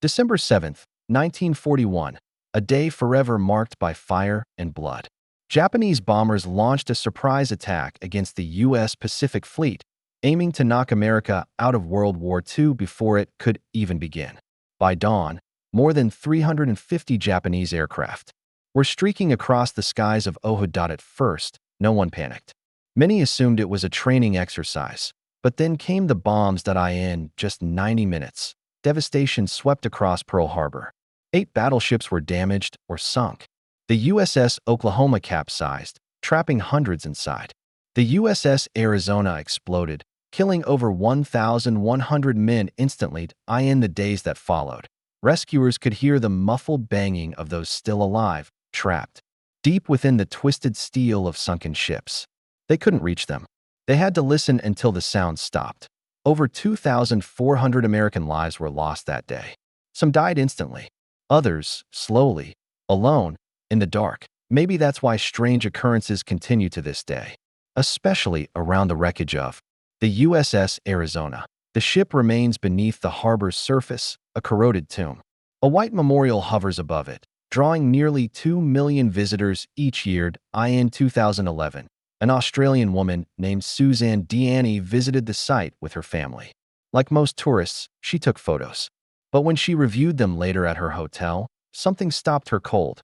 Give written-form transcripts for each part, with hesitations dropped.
December 7th, 1941, a day forever marked by fire and blood. Japanese bombers launched a surprise attack against the U.S. Pacific Fleet, aiming to knock America out of World War II before it could even begin. By dawn, more than 350 Japanese aircraft were streaking across the skies of Oahu. At first, no one panicked. Many assumed it was a training exercise, but then came the bombs. In just 90 minutes, devastation swept across Pearl Harbor. 8 battleships were damaged or sunk. The USS Oklahoma capsized, trapping hundreds inside. The USS Arizona exploded, killing over 1,100 men instantly. In the days that followed, rescuers could hear the muffled banging of those still alive, trapped deep within the twisted steel of sunken ships. They couldn't reach them. They had to listen until the sound stopped. Over 2,400 American lives were lost that day. Some died instantly, others slowly, alone, in the dark. Maybe that's why strange occurrences continue to this day, especially around the wreckage of the USS Arizona. The ship remains beneath the harbor's surface, a corroded tomb. A white memorial hovers above it, drawing nearly 2 million visitors each year. In 2011, an Australian woman named Suzanne Deaney visited the site with her family. Like most tourists, she took photos. But when she reviewed them later at her hotel, something stopped her cold.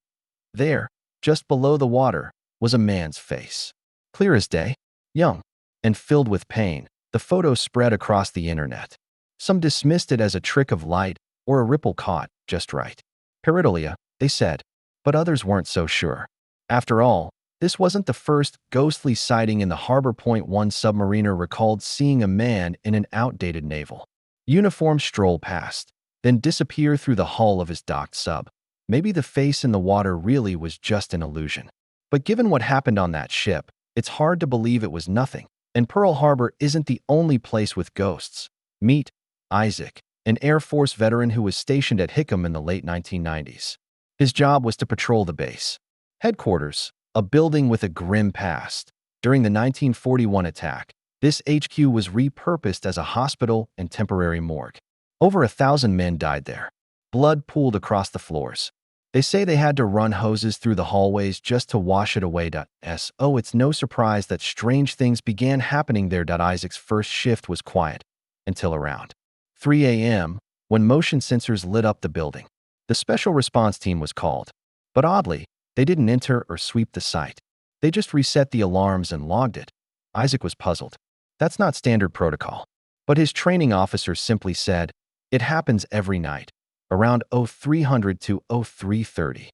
There, just below the water, was a man's face. Clear as day, young, and filled with pain. The photo spread across the internet. Some dismissed it as a trick of light or a ripple caught just right. Pareidolia, they said, but others weren't so sure. After all, this wasn't the first ghostly sighting in the harbor. One submariner recalled seeing a man in an outdated naval uniform stroll past, then disappear through the hull of his docked sub. Maybe the face in the water really was just an illusion. But given what happened on that ship, it's hard to believe it was nothing. And Pearl Harbor isn't the only place with ghosts. Meet Isaac, an Air Force veteran who was stationed at Hickam in the late 1990s. His job was to patrol the base headquarters, a building with a grim past. During the 1941 attack, this HQ was repurposed as a hospital and temporary morgue. Over 1,000 men died there. Blood pooled across the floors. They say they had to run hoses through the hallways just to wash it away. It's no surprise that strange things began happening there. Isaac's first shift was quiet until around 3 a.m. when motion sensors lit up the building. The special response team was called. But oddly, they didn't enter or sweep the site. They just reset the alarms and logged it. Isaac was puzzled. That's not standard protocol. But his training officer simply said, it happens every night, around 0300 to 0330.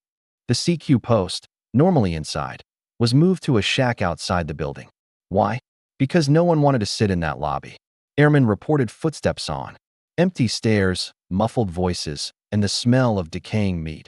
The CQ post, normally inside, was moved to a shack outside the building. Why? Because no one wanted to sit in that lobby. Airmen reported footsteps on empty stairs, muffled voices, and the smell of decaying meat.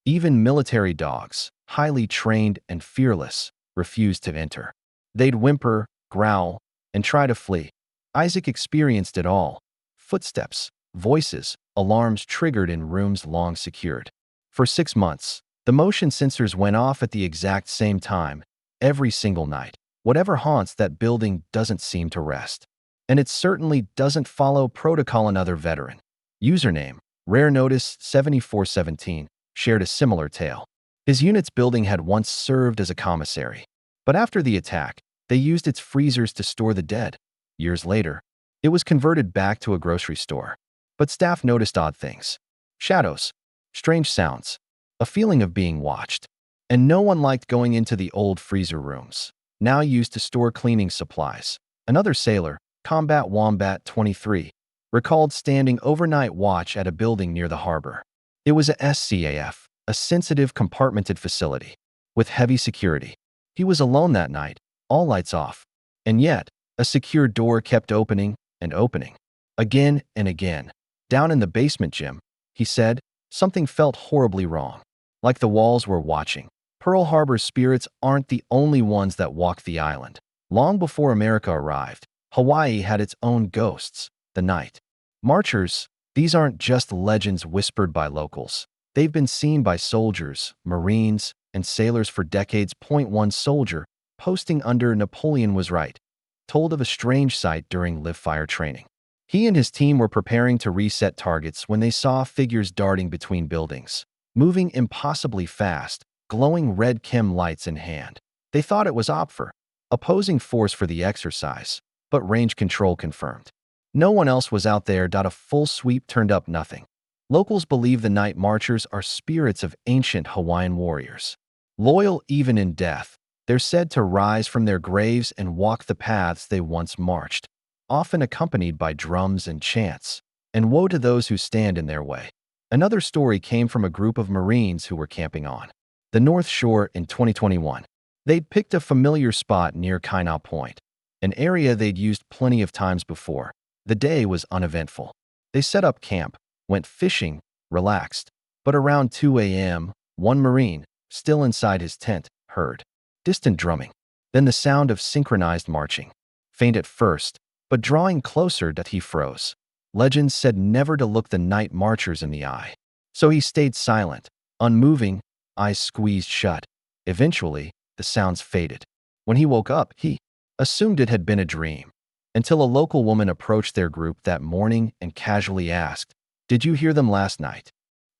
Even military dogs, highly trained and fearless, refused to enter. They'd whimper, growl, and try to flee. Isaac experienced it all. Footsteps, voices, alarms triggered in rooms long secured. For 6 months, the motion sensors went off at the exact same time, every single night. Whatever haunts that building doesn't seem to rest. And it certainly doesn't follow protocol. Another veteran, username, Rare Notice 7417, shared a similar tale. His unit's building had once served as a commissary. But after the attack, they used its freezers to store the dead. Years later, it was converted back to a grocery store. But staff noticed odd things. Shadows, strange sounds, a feeling of being watched. And no one liked going into the old freezer rooms, now used to store cleaning supplies. Another sailor, Combat Wombat 23, recalled standing overnight watch at a building near the harbor. It was a SCAF, a sensitive compartmented facility, with heavy security. He was alone that night, all lights off. And yet, a secure door kept opening and opening. Again and again. Down in the basement gym, he said, something felt horribly wrong. Like the walls were watching. Pearl Harbor spirits aren't the only ones that walk the island. Long before America arrived, Hawaii had its own ghosts, the night marchers. These aren't just legends whispered by locals. They've been seen by soldiers, Marines, and sailors for decades. One soldier, posting under Napoleon was right, told of a strange sight during live fire training. He and his team were preparing to reset targets when they saw figures darting between buildings, moving impossibly fast, glowing red chem lights in hand. They thought it was OPFOR, opposing force for the exercise, but range control confirmed. No one else was out there. A full sweep turned up nothing. Locals believe the night marchers are spirits of ancient Hawaiian warriors. Loyal even in death, they're said to rise from their graves and walk the paths they once marched, often accompanied by drums and chants, and woe to those who stand in their way. Another story came from a group of Marines who were camping on the North Shore in 2021. They'd picked a familiar spot near Kainau Point, an area they'd used plenty of times before. The day was uneventful. They set up camp, went fishing, relaxed. But around 2 a.m., one Marine, still inside his tent, heard distant drumming, then the sound of synchronized marching. Faint at first, but drawing closer that he froze. Legends said never to look the night marchers in the eye. So he stayed silent, unmoving, eyes squeezed shut. Eventually, the sounds faded. When he woke up, he assumed it had been a dream, until a local woman approached their group that morning and casually asked, "Did you hear them last night?"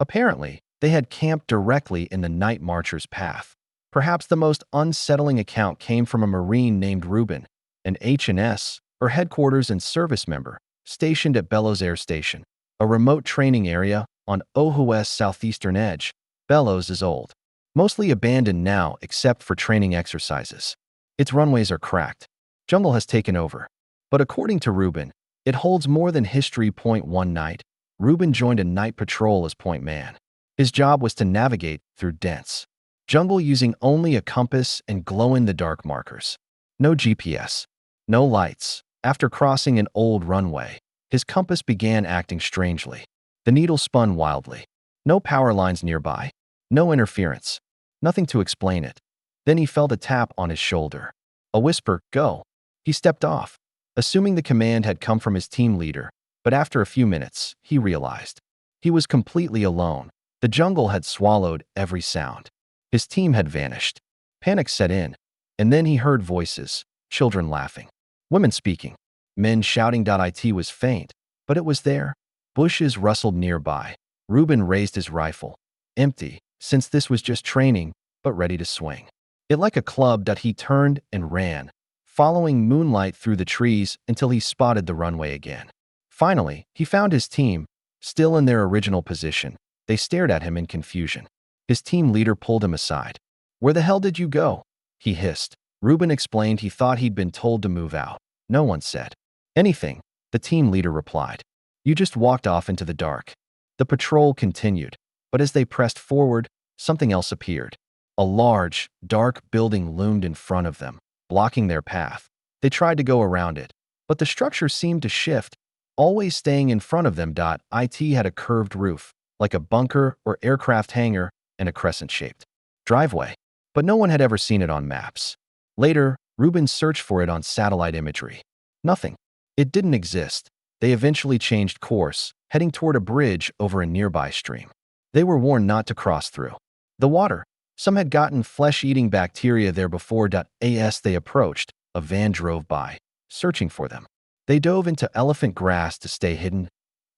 Apparently, they had camped directly in the night marcher's path. Perhaps the most unsettling account came from a Marine named Reuben, an H&S, or headquarters and service member, stationed at Bellows Air Station, a remote training area on Oahu's southeastern edge. Bellows is old, mostly abandoned now except for training exercises. Its runways are cracked. Jungle has taken over. But according to Reuben, it holds more than history. One night, Reuben joined a night patrol as point man. His job was to navigate through dense jungle using only a compass and glow-in-the-dark markers. No GPS, no lights. After crossing an old runway, his compass began acting strangely. The needle spun wildly. No power lines nearby, no interference, nothing to explain it. Then he felt a tap on his shoulder. A whisper, "Go." He stepped off, assuming the command had come from his team leader, but after a few minutes, he realized he was completely alone. The jungle had swallowed every sound. His team had vanished. Panic set in, and then he heard voices, children laughing, women speaking, men shouting. It was faint, but it was there. Bushes rustled nearby. Reuben raised his rifle, empty, since this was just training, but ready to swing. It like a club. He turned and ran, following moonlight through the trees until he spotted the runway again. Finally, he found his team, still in their original position. They stared at him in confusion. His team leader pulled him aside. "Where the hell did you go?" he hissed. Reuben explained he thought he'd been told to move out. No one said anything, the team leader replied. "You just walked off into the dark." The patrol continued, but as they pressed forward, something else appeared. A large, dark building loomed in front of them, blocking their path. They tried to go around it, but the structure seemed to shift, always staying in front of them. It had a curved roof, like a bunker or aircraft hangar, and a crescent-shaped driveway, but no one had ever seen it on maps. Later, Reuben searched for it on satellite imagery. Nothing. It didn't exist. They eventually changed course, heading toward a bridge over a nearby stream. They were warned not to cross through the water. Some had gotten flesh-eating bacteria there before. As they approached, a van drove by, searching for them. They dove into elephant grass to stay hidden.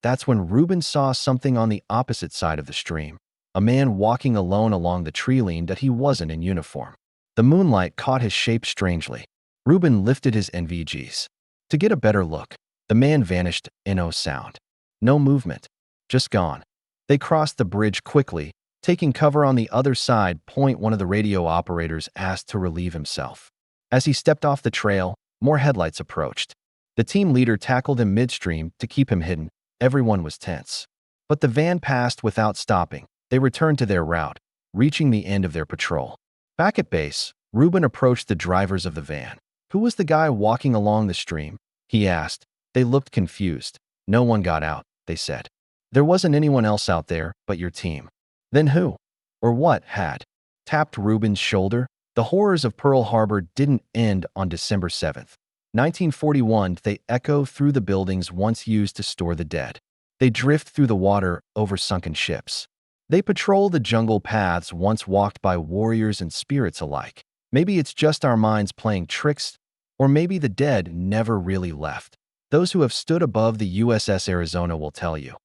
That's when Reuben saw something on the opposite side of the stream. A man walking alone along the tree line. He wasn't in uniform. The moonlight caught his shape strangely. Reuben lifted his NVGs to get a better look. The man vanished, no sound. No movement. Just gone. They crossed the bridge quickly, taking cover on the other side. One of the radio operators asked to relieve himself. As he stepped off the trail, more headlights approached. The team leader tackled him midstream to keep him hidden. Everyone was tense. But the van passed without stopping. They returned to their route, reaching the end of their patrol. Back at base, Reuben approached the drivers of the van. "Who was the guy walking along the stream?" he asked. They looked confused. "No one got out," they said. "There wasn't anyone else out there but your team." "Then who? Or what had?" Tapped Reuben's shoulder. The horrors of Pearl Harbor didn't end on December 7th, 1941. They echo through the buildings once used to store the dead. They drift through the water over sunken ships. They patrol the jungle paths once walked by warriors and spirits alike. Maybe it's just our minds playing tricks, or maybe the dead never really left. Those who have stood above the USS Arizona will tell you.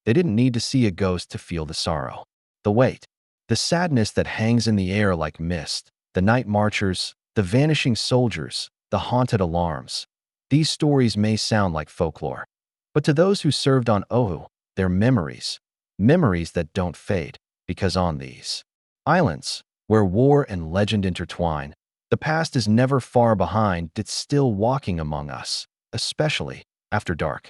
They didn't need to see a ghost to feel the sorrow, the weight, the sadness that hangs in the air like mist, the night marchers, the vanishing soldiers, the haunted alarms. These stories may sound like folklore, but to those who served on Oahu, they're memories, memories that don't fade, because on these islands, where war and legend intertwine, the past is never far behind, it's still walking among us, especially after dark.